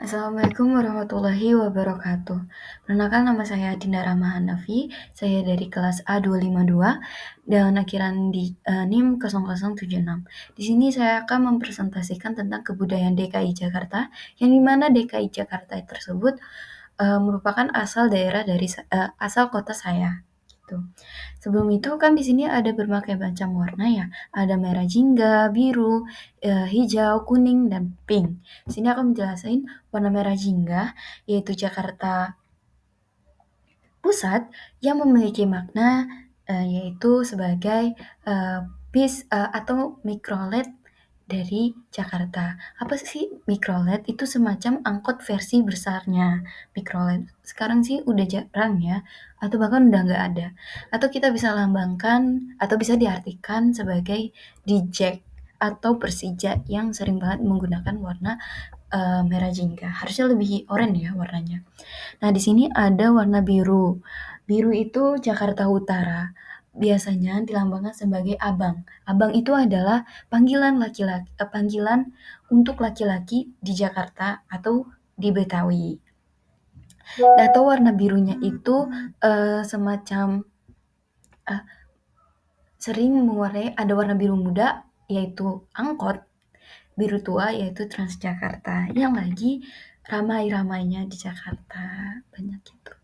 Assalamualaikum warahmatullahi wabarakatuh. Perkenalkan nama saya Dinda Rahma Hanafi, saya dari kelas A252 dan akhiran di NIM 0076. Di sini saya akan mempresentasikan tentang kebudayaan DKI Jakarta, yang dimana DKI Jakarta tersebut merupakan asal daerah dari asal kota saya. Gitu. Sebelum itu kan di sini ada berbagai macam warna ya. Ada merah jingga, biru, hijau, kuning, dan pink. Di sini aku menjelaskan warna merah jingga yaitu Jakarta Pusat yang memiliki makna yaitu sebagai piece atau mikrolet dari Jakarta. Apa sih mikrolet? Itu semacam angkot versi besarnya mikrolet. Sekarang sih udah jarang ya, atau bahkan udah nggak ada. Atau kita bisa lambangkan atau bisa diartikan sebagai DJ atau Persija yang sering banget menggunakan warna merah jingga. Harusnya lebih oranye ya warnanya. Nah, di sini ada warna biru. Biru itu Jakarta Utara. Biasanya dilambangkan sebagai abang. Abang itu adalah panggilan untuk laki-laki di Jakarta atau di Betawi. Atau warna birunya itu semacam uh, sering mewarnai ada warna biru muda yaitu angkot, biru tua yaitu Transjakarta yang lagi ramai-ramainya di Jakarta banyak gitu.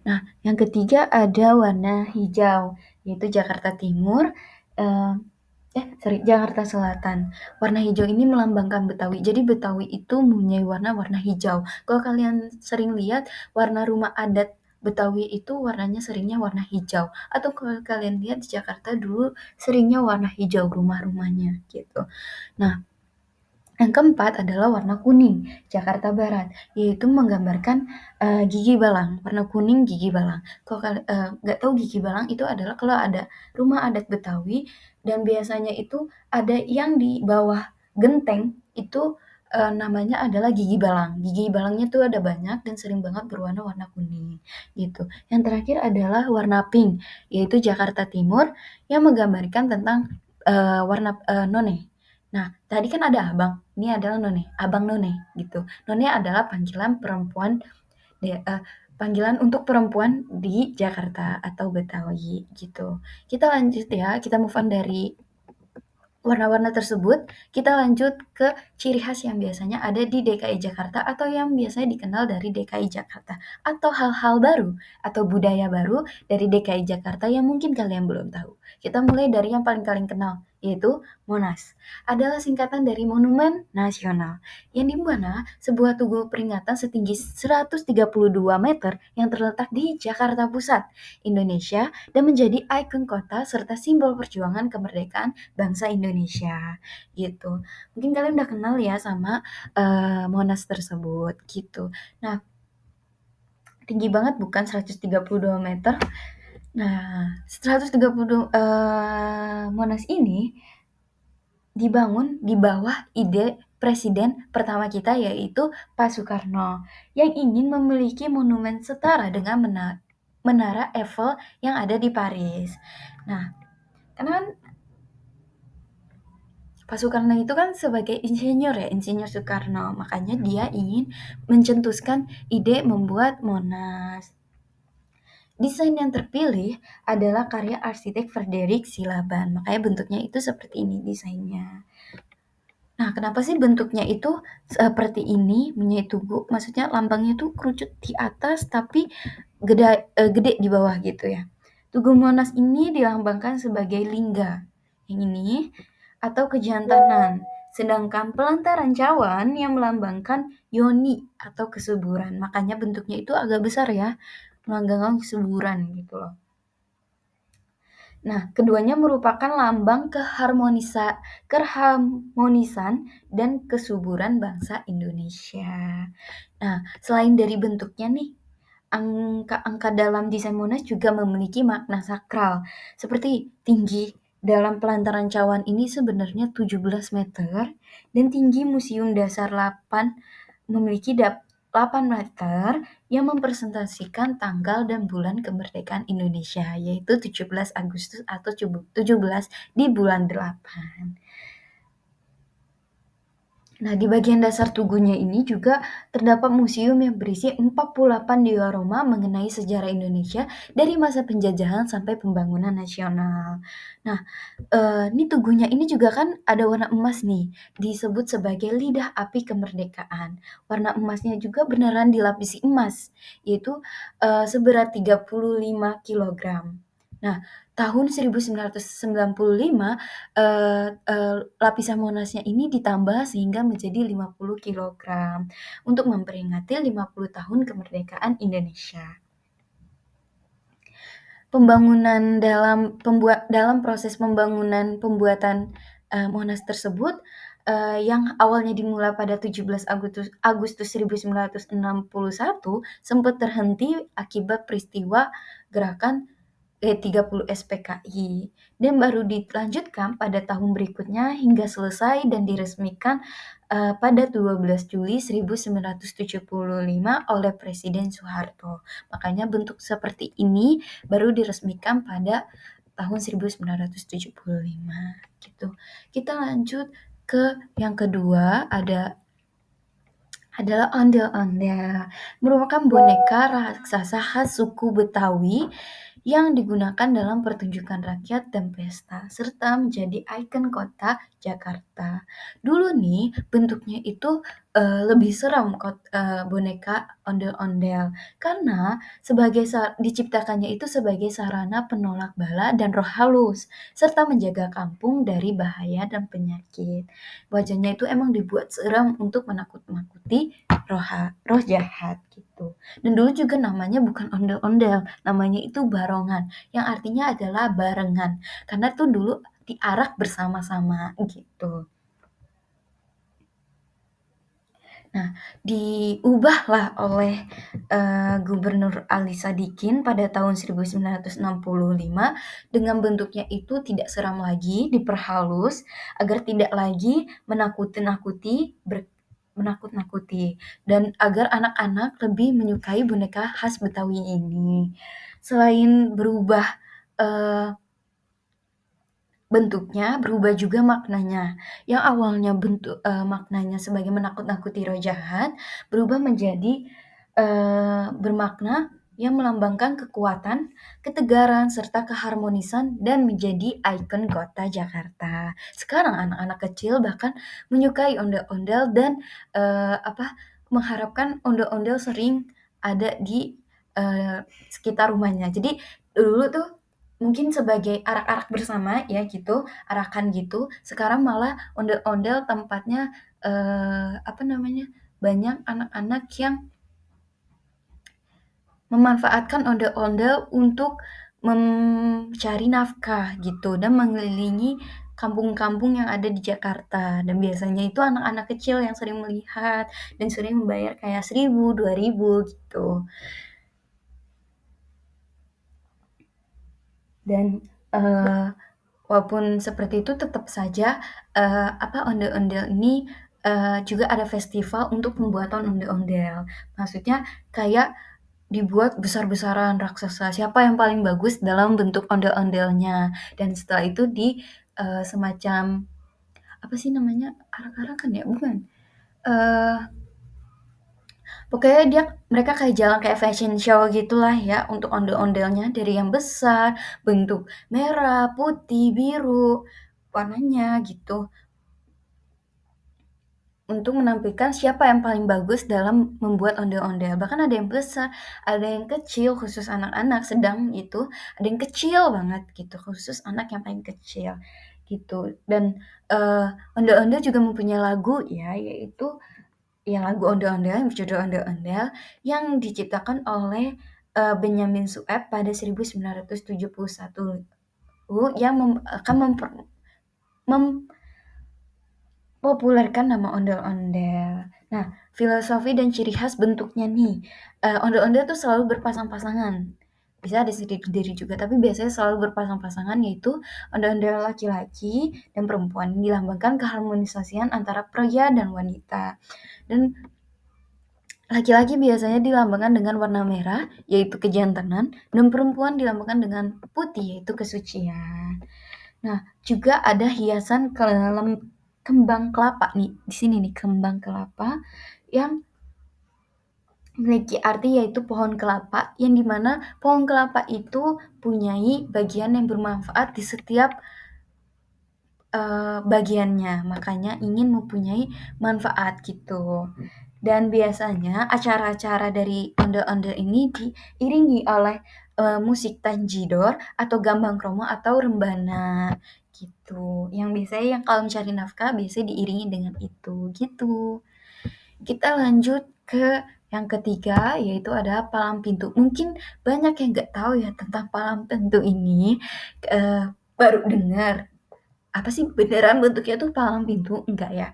Nah, yang ketiga ada warna hijau, yaitu Jakarta Timur, eh, Jakarta Selatan. Warna hijau ini melambangkan Betawi. Jadi Betawi itu mempunyai warna-warna hijau. Kalau kalian sering lihat warna rumah adat Betawi itu warnanya seringnya warna hijau. Atau kalau kalian lihat di Jakarta dulu seringnya warna hijau rumah-rumahnya gitu. Nah, yang keempat adalah warna kuning, Jakarta Barat, yaitu menggambarkan gigi balang, warna kuning gigi balang. Kalau kalian nggak tahu gigi balang itu adalah kalau ada rumah adat Betawi dan biasanya itu ada yang di bawah genteng itu namanya adalah gigi balang. Gigi balangnya tuh ada banyak dan sering banget berwarna-warna kuning gitu. Yang terakhir adalah warna pink, yaitu Jakarta Timur yang menggambarkan tentang warna none. Nah, tadi kan ada abang, ini adalah none, abang none gitu. None adalah panggilan perempuan, panggilan untuk perempuan di Jakarta atau Betawi gitu. Kita lanjut ya, kita move on dari warna-warna tersebut, kita lanjut ke ciri khas yang biasanya ada di DKI Jakarta atau yang biasanya dikenal dari DKI Jakarta atau hal-hal baru atau budaya baru dari DKI Jakarta yang mungkin kalian belum tahu. Kita mulai dari yang paling kalian kenal, yaitu Monas. Adalah singkatan dari Monumen Nasional, yang dimana sebuah tugu peringatan setinggi 132 meter yang terletak di Jakarta Pusat, Indonesia, dan menjadi ikon kota serta simbol perjuangan kemerdekaan bangsa Indonesia gitu. Mungkin kalian udah kenal ya sama Monas tersebut gitu. Nah, tinggi banget bukan 132 meter. Nah, 132 Monas ini dibangun di bawah ide presiden pertama kita yaitu Pak Soekarno yang ingin memiliki monumen setara dengan Menara Eiffel yang ada di Paris. Nah, karena kan Pak Soekarno itu kan sebagai insinyur ya, insinyur Soekarno. Makanya dia ingin mencetuskan ide membuat Monas. Desain yang terpilih adalah karya arsitek Frederick Silaban. Makanya bentuknya itu seperti ini desainnya. Nah, kenapa sih bentuknya itu seperti ini, punya tugu? Maksudnya lambangnya tuh kerucut di atas tapi gede di bawah gitu ya. Tugu Monas ini dilambangkan sebagai lingga. Yang ini atau kejantanan. Sedangkan pelantaran cawan yang melambangkan yoni atau kesuburan. Makanya bentuknya itu agak besar ya, melambangkan kesuburan gitu loh. Nah, keduanya merupakan lambang keharmonisan dan kesuburan bangsa Indonesia. Nah, selain dari bentuknya nih, angka-angka dalam desain Monas juga memiliki makna sakral. Seperti tinggi dalam pelantaran cawan ini sebenarnya 17 meter dan tinggi Museum Dasar 8 memiliki 8 meter yang mempresentasikan tanggal dan bulan kemerdekaan Indonesia, yaitu 17 Agustus atau 17 di bulan 8. Nah, di bagian dasar tugunya ini juga terdapat museum yang berisi 48 diorama mengenai sejarah Indonesia dari masa penjajahan sampai pembangunan nasional. Nah, ini tugunya ini juga kan ada warna emas nih, disebut sebagai lidah api kemerdekaan. Warna emasnya juga beneran dilapisi emas, yaitu, seberat 35 kilogram. Nah, tahun 1995, lapisan Monasnya ini ditambah sehingga menjadi 50 kilogram untuk memperingati 50 tahun kemerdekaan Indonesia. Dalam proses pembuatan Monas tersebut, yang awalnya dimulai pada 17 Agustus 1961 sempat terhenti akibat peristiwa gerakan G30 SPKI dan baru dilanjutkan pada tahun berikutnya hingga selesai dan diresmikan pada 12 Juli 1975 oleh Presiden Soeharto. Makanya bentuk seperti ini baru diresmikan pada tahun 1975 gitu. Kita lanjut ke yang kedua, adalah ondel-ondel, merupakan boneka raksasa khas suku Betawi yang digunakan dalam pertunjukan rakyat dan pesta, serta menjadi ikon kota Jakarta. Dulu nih bentuknya itu lebih seram boneka ondel-ondel karena diciptakannya itu sebagai sarana penolak bala dan roh halus, serta menjaga kampung dari bahaya dan penyakit. Wajahnya itu emang dibuat seram untuk menakut-nakuti roh jahat gitu. Dan dulu juga namanya bukan ondel-ondel, namanya itu barongan, yang artinya adalah barengan. Karena tuh dulu diarak bersama-sama gitu. Nah, diubahlah oleh Gubernur Ali Sadikin pada tahun 1965 dengan bentuknya itu tidak seram lagi, diperhalus agar tidak lagi menakut-nakuti dan agar anak-anak lebih menyukai boneka khas Betawi ini. Selain berubah bentuknya, berubah juga maknanya. Yang awalnya maknanya sebagai menakut-nakuti roh jahat, berubah menjadi bermakna yang melambangkan kekuatan, ketegaran, serta keharmonisan dan menjadi ikon kota Jakarta. Sekarang anak-anak kecil bahkan menyukai ondel-ondel dan mengharapkan ondel-ondel sering ada di sekitar rumahnya. Jadi dulu tuh mungkin sebagai arak-arak bersama ya gitu, arakan gitu. Sekarang malah ondel-ondel tempatnya banyak anak-anak yang memanfaatkan ondel-ondel untuk mencari nafkah gitu dan mengelilingi kampung-kampung yang ada di Jakarta. Dan biasanya itu anak-anak kecil yang sering melihat dan sering membayar kayak 1.000, 2.000 gitu. Dan walaupun seperti itu tetap saja ondel-ondel ini juga ada festival untuk pembuatan ondel-ondel. Maksudnya kayak dibuat besar-besaran raksasa, siapa yang paling bagus dalam bentuk ondel-ondelnya. Dan setelah itu semacam apa sih namanya? Arak-arakan ya? Bukan. Pokoknya mereka kayak jalan kayak fashion show gitulah ya untuk ondel-ondelnya dari yang besar, bentuk merah, putih, biru, warnanya gitu. Untuk menampilkan siapa yang paling bagus dalam membuat ondel-ondel. Bahkan ada yang besar, ada yang kecil khusus anak-anak, sedang itu ada yang kecil banget gitu, khusus anak yang paling kecil gitu. Dan ondel-ondel juga mempunyai lagu ya, yaitu yang lagu ondel-ondel yang berjudul Ondel-Ondel yang diciptakan oleh Benyamin Sueb pada 1971 yang akan mempopulerkan nama ondel-ondel. Nah, filosofi dan ciri khas bentuknya nih, ondel-ondel tuh selalu berpasang-pasangan. Bisa ada sendiri-sendiri juga, tapi biasanya selalu berpasang-pasangan, yaitu ondel-ondel laki-laki dan perempuan yang dilambangkan keharmonisasian antara pria dan wanita. Dan laki-laki biasanya dilambangkan dengan warna merah, yaitu kejantanan, dan perempuan dilambangkan dengan putih, yaitu kesucian. Nah, juga ada hiasan kembang kelapa nih. Di sini nih kembang kelapa yang memiliki arti yaitu pohon kelapa yang dimana pohon kelapa itu punyai bagian yang bermanfaat di setiap bagiannya, makanya ingin mempunyai manfaat gitu. Dan biasanya acara-acara dari ondel-ondel ini diiringi oleh musik tanjidor atau gambang kromong atau rembana gitu. Yang biasanya yang kalau mencari nafkah biasanya diiringi dengan itu gitu. Kita lanjut ke yang ketiga yaitu ada palang pintu. Mungkin banyak yang nggak tahu ya tentang palang pintu ini. Baru dengar apa sih beneran bentuknya tuh palang pintu? Enggak ya.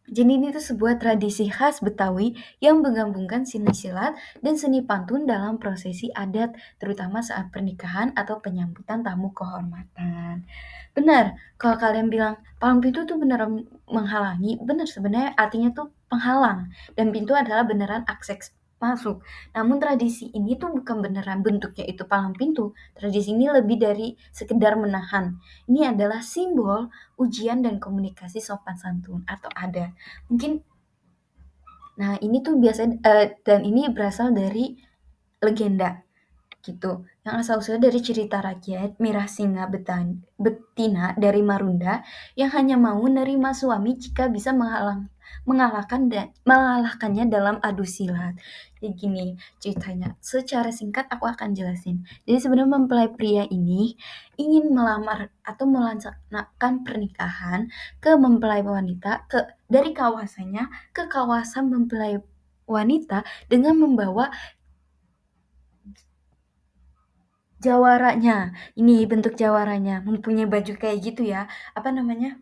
Jadi ini tuh sebuah tradisi khas Betawi yang menggabungkan seni silat dan seni pantun dalam prosesi adat, terutama saat pernikahan atau penyambutan tamu kehormatan. Benar, kalau kalian bilang palang pintu tuh beneran menghalangi, benar sebenarnya artinya tuh penghalang dan pintu adalah beneran akses masuk. Namun tradisi ini tuh bukan beneran bentuknya itu palang pintu. Tradisi ini lebih dari sekedar menahan. Ini adalah simbol ujian dan komunikasi sopan santun atau ada. Mungkin nah ini tuh biasanya dan ini berasal dari legenda gitu. Yang asal-usulnya dari cerita rakyat Mirah Singa Betina dari Marunda yang hanya mau menerima suami jika bisa mengalahkannya dalam adu silat. Jadi gini ceritanya, secara singkat aku akan jelasin. Jadi sebenarnya mempelai pria ini ingin melamar atau melaksanakan pernikahan ke mempelai wanita dari kawasannya ke kawasan mempelai wanita dengan membawa jawaranya. Ini bentuk jawaranya, mempunyai baju kayak gitu ya. Apa namanya?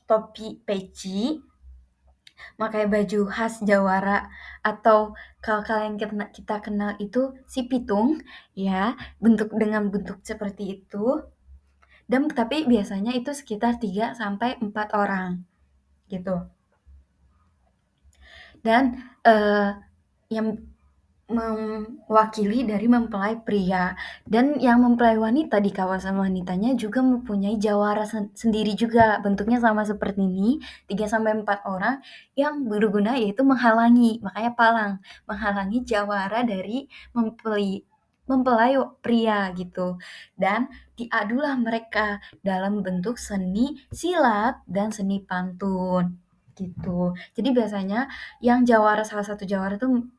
Topi peci, pakai baju khas Jawara atau kalau kalian kita kenal itu si pitung ya, dengan bentuk seperti itu. Dan tapi biasanya itu sekitar 3 sampai 4 orang gitu. Dan yang mewakili dari mempelai pria dan yang mempelai wanita di kawasan wanitanya juga mempunyai jawara sendiri juga bentuknya sama seperti ini 3 sampai 4 orang yang berguna yaitu menghalangi makanya palang menghalangi jawara dari mempelai pria gitu dan diadulah mereka dalam bentuk seni silat dan seni pantun gitu. Jadi biasanya yang jawara salah satu jawara tuh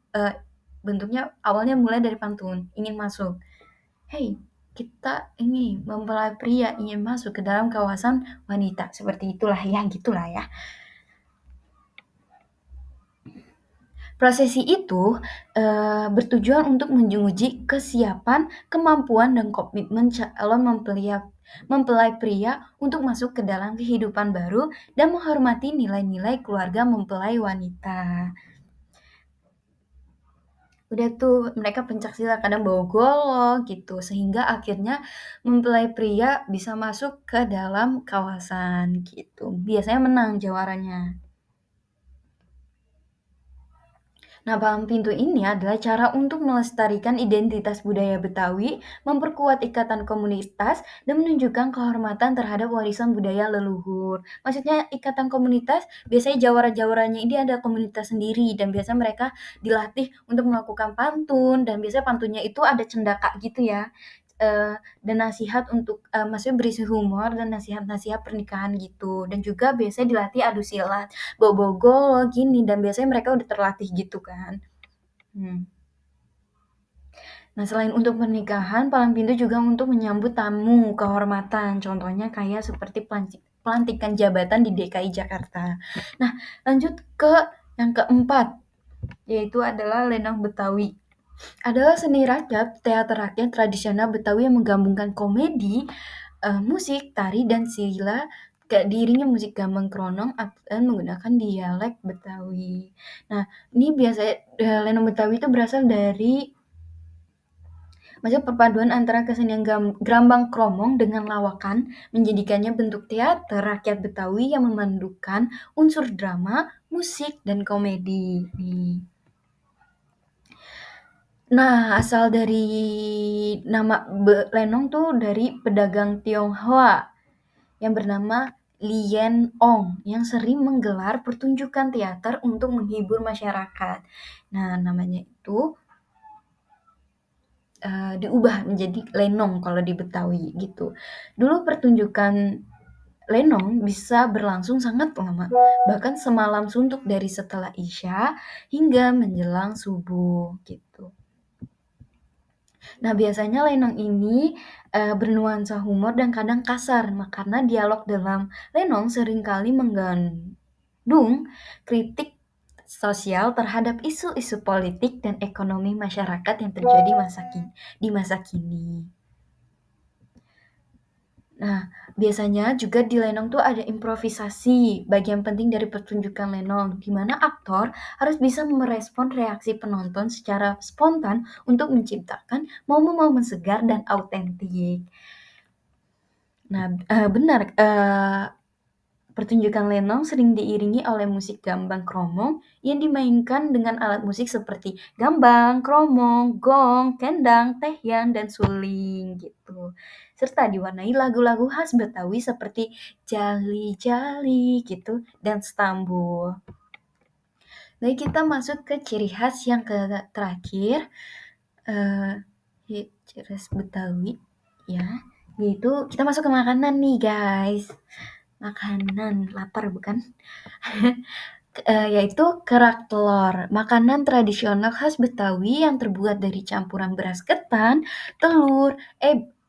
bentuknya awalnya mulai dari pantun, ingin masuk. Hey, kita ini mempelai pria ingin masuk ke dalam kawasan wanita. Seperti itulah ya, gitulah ya. Prosesi itu bertujuan untuk menguji kesiapan, kemampuan, dan komitmen calon mempelai pria untuk masuk ke dalam kehidupan baru dan menghormati nilai-nilai keluarga mempelai wanita. Udah tuh mereka pencaksilat kadang bawa golok gitu sehingga akhirnya mempelai pria bisa masuk ke dalam kawasan gitu. Biasanya menang jawarannya. Nah, palang pintu ini adalah cara untuk melestarikan identitas budaya Betawi, memperkuat ikatan komunitas, dan menunjukkan kehormatan terhadap warisan budaya leluhur. Maksudnya ikatan komunitas, biasanya jawara-jawaranya ini ada komunitas sendiri, dan biasanya mereka dilatih untuk melakukan pantun, dan biasanya pantunnya itu ada cendaka gitu ya. Dan nasihat untuk maksudnya berisi humor dan nasihat-nasihat pernikahan gitu dan juga biasanya dilatih adu silat bawa gini dan biasanya mereka udah terlatih gitu kan. Nah selain untuk pernikahan palang pintu juga untuk menyambut tamu kehormatan contohnya kayak seperti pelantikan jabatan di DKI Jakarta. Nah lanjut ke yang keempat yaitu adalah lenong Betawi adalah seni rakyat, teater rakyat tradisional Betawi yang menggabungkan komedi, musik, tari, dan sila diiringi musik gambang kromong dan menggunakan dialek Betawi. Nah, ini biasanya lenong Betawi itu berasal dari maksudnya perpaduan antara kesenian gambang kromong dengan lawakan menjadikannya bentuk teater rakyat Betawi yang memandukan unsur drama, musik, dan komedi. Nih. Nah, asal dari nama lenong tuh dari pedagang Tionghoa yang bernama Lien Ong yang sering menggelar pertunjukan teater untuk menghibur masyarakat. Nah, namanya itu diubah menjadi lenong kalau di Betawi gitu. Dulu pertunjukan lenong bisa berlangsung sangat lama, bahkan semalam suntuk dari setelah Isya hingga menjelang subuh gitu. Nah, biasanya lenong ini bernuansa humor dan kadang kasar, karena dialog dalam lenong seringkali mengandung kritik sosial terhadap isu-isu politik dan ekonomi masyarakat yang terjadi di masa kini. Nah, biasanya juga di lenong tuh ada improvisasi, bagian penting dari pertunjukan lenong, di mana aktor harus bisa merespon reaksi penonton secara spontan untuk menciptakan momen-momen segar dan autentik. Nah, benar, pertunjukan lenong sering diiringi oleh musik gambang kromong yang dimainkan dengan alat musik seperti gambang, kromong, gong, kendang, tehyan, dan suling gitu. Serta diwarnai lagu-lagu khas Betawi seperti jali-jali gitu dan stambul. Baik, kita masuk ke ciri khas yang terakhir, ciri khas Betawi ya, yaitu kita masuk ke makanan nih guys. Makanan, lapar bukan? Yaitu kerak telur, makanan tradisional khas Betawi yang terbuat dari campuran beras ketan, telur,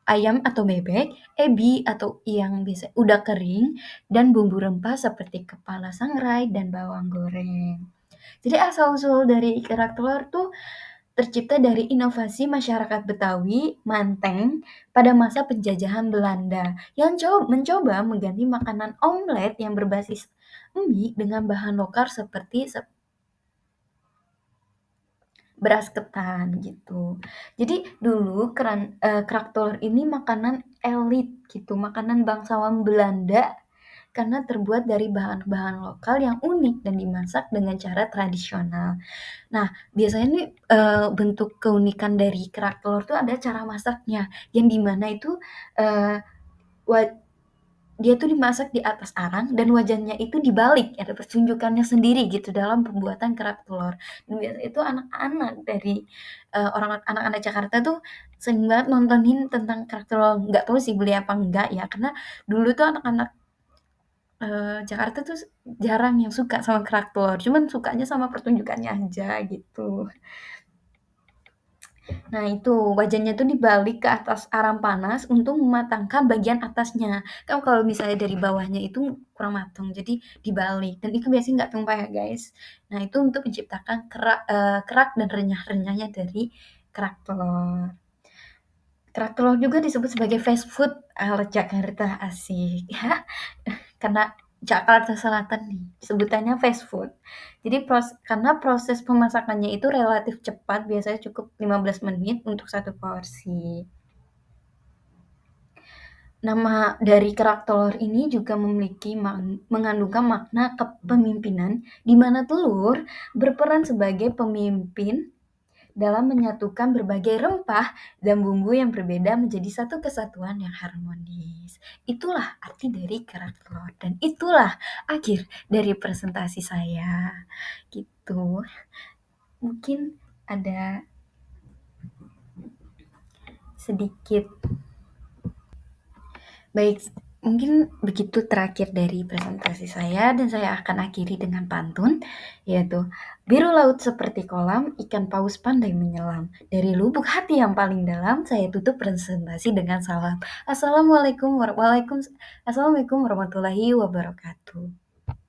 ayam atau bebek, ebi atau yang biasa udah kering, dan bumbu rempah seperti kepala sangrai dan bawang goreng. Jadi asal-usul dari kerak telur tuh tercipta dari inovasi masyarakat Betawi, Manteng, pada masa penjajahan Belanda yang mencoba mengganti makanan omelet yang berbasis mie dengan bahan lokal seperti beras ketan gitu. Jadi dulu kerak telur ini makanan elit gitu, makanan bangsawan Belanda karena terbuat dari bahan-bahan lokal yang unik dan dimasak dengan cara tradisional. Nah, biasanya nih, bentuk keunikan dari kerak telur tuh ada cara masaknya, yang di mana itu, eee, wa dia tuh dimasak di atas arang dan wajannya itu dibalik, ada pertunjukannya sendiri gitu dalam pembuatan kerak telur. Dan biasanya itu anak-anak dari, anak-anak Jakarta tuh sering banget nontonin tentang kerak telur, nggak tahu sih beli apa enggak ya, karena dulu tuh anak-anak, Jakarta tuh jarang yang suka sama kerak telur, cuman sukanya sama pertunjukannya aja gitu. Nah itu, wajannya tuh dibalik ke atas arang panas untuk mematangkan bagian atasnya. Kan kalau misalnya dari bawahnya itu kurang matang, jadi dibalik. Dan itu biasanya nggak tumpah ya guys. Nah itu untuk menciptakan kerak dan renyah-renyahnya dari kerak telur. Kerak telur juga disebut sebagai fast food ala Jakarta, asik ya. Karena Jakarta Selatan nih, sebutannya fast food. Jadi karena proses pemasakannya itu relatif cepat, biasanya cukup 15 menit untuk satu porsi. Nama dari kerak telur ini juga memiliki mengandungkan makna kepemimpinan, di mana telur berperan sebagai pemimpin dalam menyatukan berbagai rempah dan bumbu yang berbeda menjadi satu kesatuan yang harmonis. Itulah arti dari kerak telur dan itulah akhir dari presentasi saya. Gitu. Mungkin ada sedikit. Baik, mungkin begitu terakhir dari presentasi saya dan saya akan akhiri dengan pantun, yaitu biru laut seperti kolam, ikan paus pandai menyelam. Dari lubuk hati yang paling dalam, saya tutup presentasi dengan salam. Assalamualaikum warahmatullahi wabarakatuh.